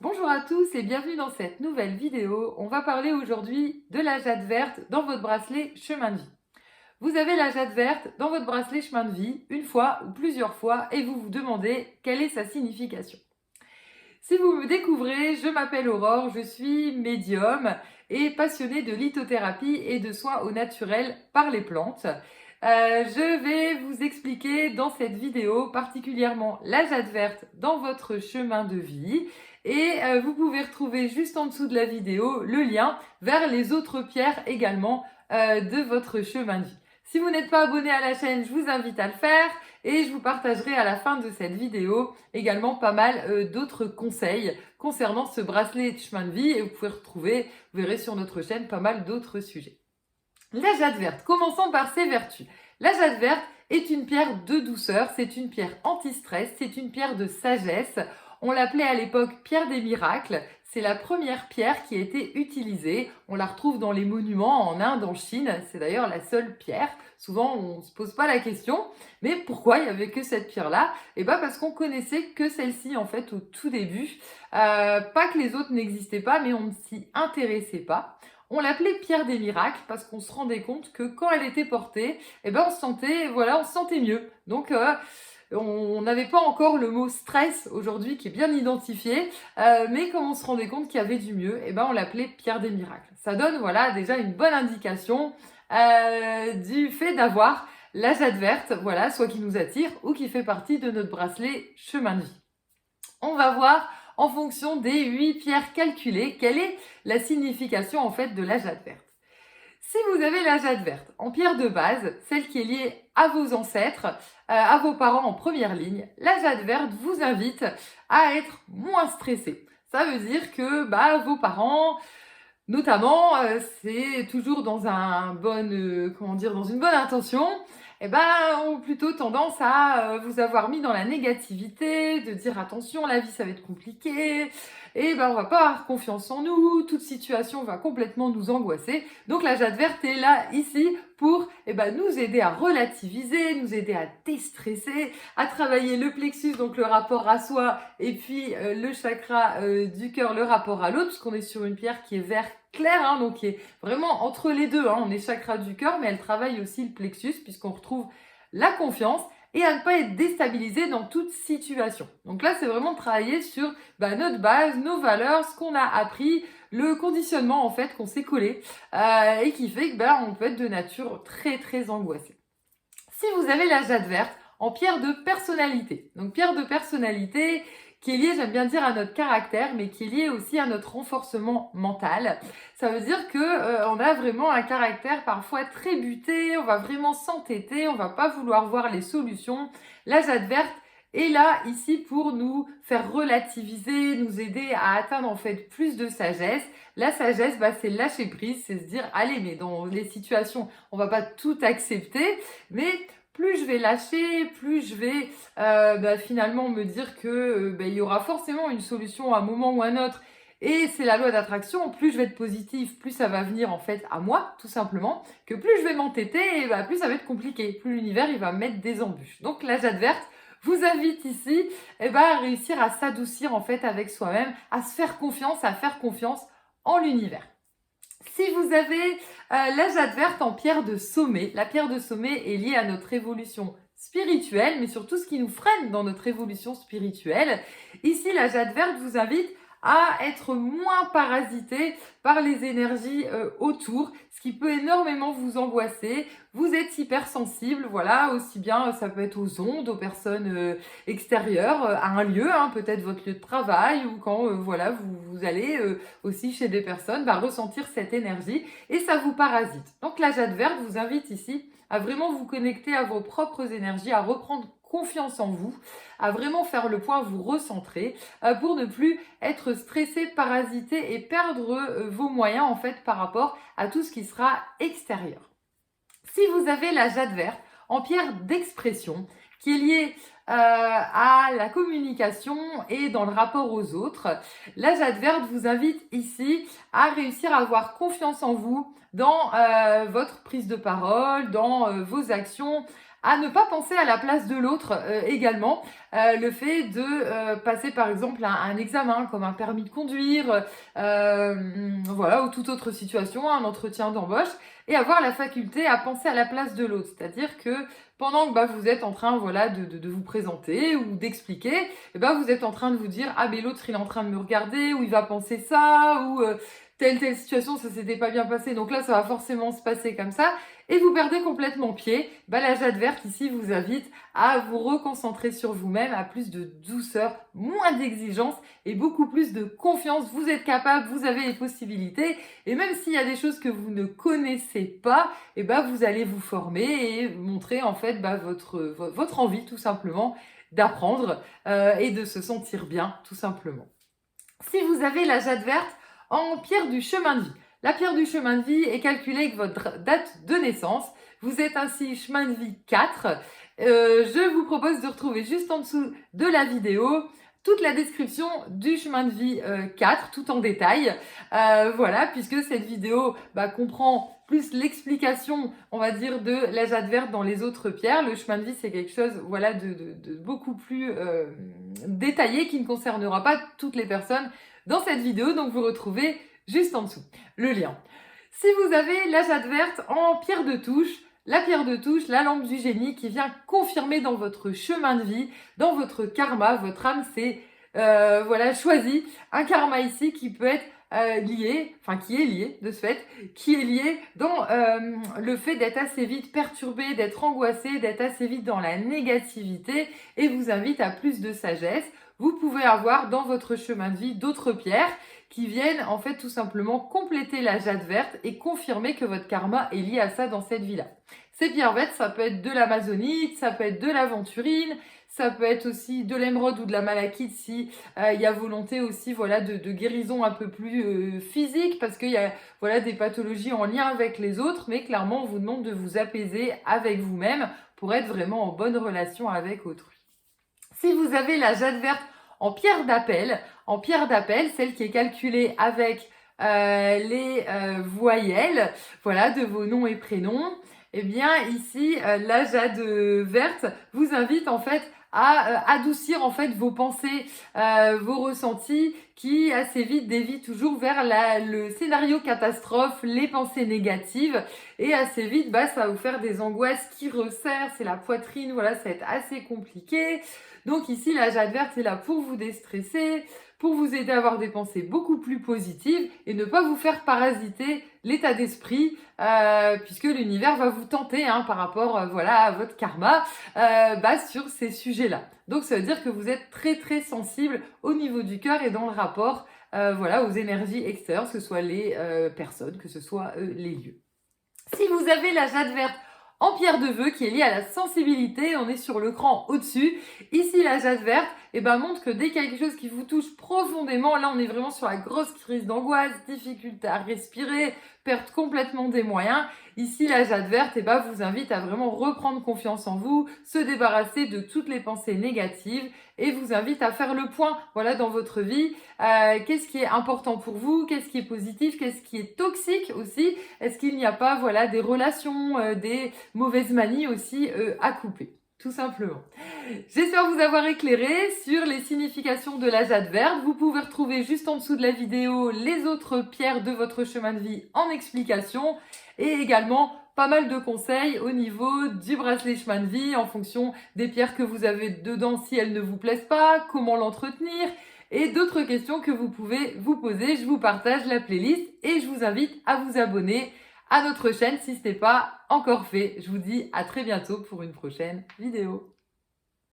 Bonjour à tous et bienvenue dans cette nouvelle vidéo. On va parler aujourd'hui de la jade verte dans votre bracelet chemin de vie. Vous avez la jade verte dans votre bracelet chemin de vie une fois ou plusieurs fois et vous vous demandez quelle est sa signification. Si vous me découvrez, je m'appelle Aurore, je suis médium et passionnée de lithothérapie et de soins au naturel par les plantes. Je vais vous expliquer dans cette vidéo particulièrement la jade verte dans votre chemin de vie et vous pouvez retrouver juste en dessous de la vidéo le lien vers les autres pierres également de votre chemin de vie. Si vous n'êtes pas abonné à la chaîne, je vous invite à le faire et je vous partagerai à la fin de cette vidéo également pas mal d'autres conseils concernant ce bracelet de chemin de vie et vous pouvez retrouver, vous verrez sur notre chaîne pas mal d'autres sujets. La jade verte, commençons par ses vertus. La jade verte est une pierre de douceur, c'est une pierre anti-stress, c'est une pierre de sagesse. On l'appelait à l'époque pierre des miracles. C'est la première pierre qui a été utilisée. On la retrouve dans les monuments en Inde, en Chine. C'est d'ailleurs la seule pierre. Souvent, on ne se pose pas la question. Mais pourquoi il n'y avait que cette pierre-là? Eh bien, parce qu'on connaissait que celle-ci, en fait, au tout début. Pas que les autres n'existaient pas, mais on ne s'y intéressait pas. On l'appelait pierre des miracles parce qu'on se rendait compte que quand elle était portée, eh ben on se sentait mieux. Donc on n'avait pas encore le mot stress aujourd'hui qui est bien identifié, mais comme on se rendait compte qu'il y avait du mieux, eh ben on l'appelait pierre des miracles. Ça donne voilà déjà une bonne indication du fait d'avoir la jade verte, voilà, soit qui nous attire ou qui fait partie de notre bracelet chemin de vie. On va voir en fonction des 8 pierres calculées quelle est la signification en fait de la jade verte. Si vous avez la jade verte en pierre de base, celle qui est liée à vos ancêtres, à vos parents en première ligne, la jade verte vous invite à être moins stressé. Ça veut dire que vos parents, notamment, c'est toujours dans dans une bonne intention, ont plutôt tendance à vous avoir mis dans la négativité, de dire attention, la vie ça va être compliqué, on va pas avoir confiance en nous, toute situation va complètement nous angoisser. Donc la jade verte est là ici pour nous aider à relativiser, nous aider à déstresser, à travailler le plexus, donc le rapport à soi, et puis le chakra du cœur, le rapport à l'autre, puisqu'on est sur une pierre qui est vert clair, donc qui est vraiment entre les deux. On est chakra du cœur, mais elle travaille aussi le plexus, puisqu'on retrouve la confiance et à ne pas être déstabilisé dans toute situation. Donc là, c'est vraiment de travailler sur notre base, nos valeurs, ce qu'on a appris, le conditionnement en fait qu'on s'est collé et qui fait que on peut être de nature très très angoissée. Si vous avez la jade verte en pierre de personnalité, donc pierre de personnalité qui est liée, j'aime bien dire, à notre caractère, mais qui est liée aussi à notre renforcement mental. Ça veut dire que on a vraiment un caractère parfois très buté, on va vraiment s'entêter, on va pas vouloir voir les solutions. La jade verte est là ici pour nous faire relativiser, nous aider à atteindre en fait plus de sagesse. La sagesse, c'est lâcher prise, c'est se dire allez, mais dans les situations, on va pas tout accepter, mais plus je vais lâcher, plus je vais finalement me dire que il y aura forcément une solution à un moment ou à un autre. Et c'est la loi d'attraction, plus je vais être positive, plus ça va venir en fait à moi, tout simplement, que plus je vais m'entêter, plus ça va être compliqué, plus l'univers il va mettre des embûches. Donc la jade verte vous invite ici à réussir à s'adoucir en fait avec soi-même, à se faire confiance, à faire confiance en l'univers. Si vous avez la jade verte en pierre de sommet, la pierre de sommet est liée à notre évolution spirituelle, mais surtout ce qui nous freine dans notre évolution spirituelle. Ici, la jade verte vous invite à être moins parasité par les énergies autour, ce qui peut énormément vous angoisser. Vous êtes hypersensible, voilà, aussi bien ça peut être aux ondes, aux personnes extérieures, à un lieu, peut-être votre lieu de travail, ou quand vous allez aussi chez des personnes, ressentir cette énergie et ça vous parasite. Donc la jade verte vous invite ici à vraiment vous connecter à vos propres énergies, à reprendre confiance en vous, à vraiment faire le point, vous recentrer pour ne plus être stressé, parasité et perdre vos moyens en fait par rapport à tout ce qui sera extérieur. Si vous avez la jade verte en pierre d'expression qui est liée à la communication et dans le rapport aux autres, la jade verte vous invite ici à réussir à avoir confiance en vous dans votre prise de parole, dans vos actions, à ne pas penser à la place de l'autre également. Le fait de passer par exemple un examen comme un permis de conduire, voilà, ou toute autre situation, un entretien d'embauche, et avoir la faculté à penser à la place de l'autre. C'est-à-dire que pendant que vous êtes en train voilà, de vous présenter ou d'expliquer, vous êtes en train de vous dire « Ah, mais l'autre, il est en train de me regarder, ou il va penser ça, ou telle situation, ça s'était pas bien passé, donc là, ça va forcément se passer comme ça. » Et vous perdez complètement pied. La Jade verte ici vous invite à vous reconcentrer sur vous-même, à plus de douceur, moins d'exigence et beaucoup plus de confiance. Vous êtes capable, vous avez les possibilités, et même s'il y a des choses que vous ne connaissez pas, vous allez vous former et montrer en fait votre envie tout simplement d'apprendre et de se sentir bien tout simplement. Si vous avez la Jade verte en pierre du chemin de vie, la pierre du chemin de vie est calculée avec votre date de naissance. Vous êtes ainsi chemin de vie 4. Je vous propose de retrouver juste en dessous de la vidéo toute la description du chemin de vie 4, tout en détail. Voilà, puisque cette vidéo comprend plus l'explication, on va dire, de la Jade verte dans les autres pierres. Le chemin de vie, c'est quelque chose voilà, de beaucoup plus détaillé qui ne concernera pas toutes les personnes dans cette vidéo. Donc, vous retrouvez juste en dessous le lien. Si vous avez la Jade verte en pierre de touche, la pierre de touche, la lampe du génie qui vient confirmer dans votre chemin de vie, dans votre karma, votre âme s'est choisi un karma ici qui peut être lié, enfin qui est lié de ce fait, qui est lié dans le fait d'être assez vite perturbé, d'être angoissé, d'être assez vite dans la négativité et vous invite à plus de sagesse. Vous pouvez avoir dans votre chemin de vie d'autres pierres qui viennent en fait tout simplement compléter la Jade verte et confirmer que votre karma est lié à ça dans cette vie-là. Ces pierres vertes, ça peut être de l'amazonite, ça peut être de l'aventurine, ça peut être aussi de l'émeraude ou de la malachite si il y a volonté aussi voilà, de guérison un peu plus physique parce qu'il y a voilà, des pathologies en lien avec les autres, mais clairement on vous demande de vous apaiser avec vous-même pour être vraiment en bonne relation avec autrui. Si vous avez la Jade verte en pierre d'appel, celle qui est calculée avec les voyelles voilà, de vos noms et prénoms, eh bien ici, la Jade verte vous invite en fait à adoucir en fait vos pensées, vos ressentis qui assez vite dévient toujours vers le scénario catastrophe, les pensées négatives et assez vite ça va vous faire des angoisses qui resserrent, c'est la poitrine, voilà, ça va être assez compliqué. Donc ici, la Jade verte est là pour vous déstresser, pour vous aider à avoir des pensées beaucoup plus positives et ne pas vous faire parasiter l'état d'esprit puisque l'univers va vous tenter par rapport à votre karma sur ces sujets-là. Donc ça veut dire que vous êtes très très sensible au niveau du cœur et dans le rapport aux énergies extérieures, que ce soit les personnes, que ce soit les lieux. Si vous avez la Jade verte en pierre de vœu qui est liée à la sensibilité, on est sur le cran au-dessus. Ici, la Jade verte montre que dès qu'il y a quelque chose qui vous touche profondément, là on est vraiment sur la grosse crise d'angoisse, difficulté à respirer, perte complètement des moyens. Ici, la Jade verte vous invite à vraiment reprendre confiance en vous, se débarrasser de toutes les pensées négatives et vous invite à faire le point dans votre vie. Qu'est-ce qui est important pour vous? Qu'est-ce qui est positif? Qu'est-ce qui est toxique aussi? Est-ce qu'il n'y a pas des relations, des mauvaises manies aussi à couper? Tout simplement. J'espère vous avoir éclairé sur les significations de la Jade verte. Vous pouvez retrouver juste en dessous de la vidéo les autres pierres de votre chemin de vie en explication et également pas mal de conseils au niveau du bracelet chemin de vie en fonction des pierres que vous avez dedans si elles ne vous plaisent pas, comment l'entretenir et d'autres questions que vous pouvez vous poser. Je vous partage la playlist et je vous invite à vous abonner à notre chaîne si ce n'est pas encore fait. Je vous dis à très bientôt pour une prochaine vidéo.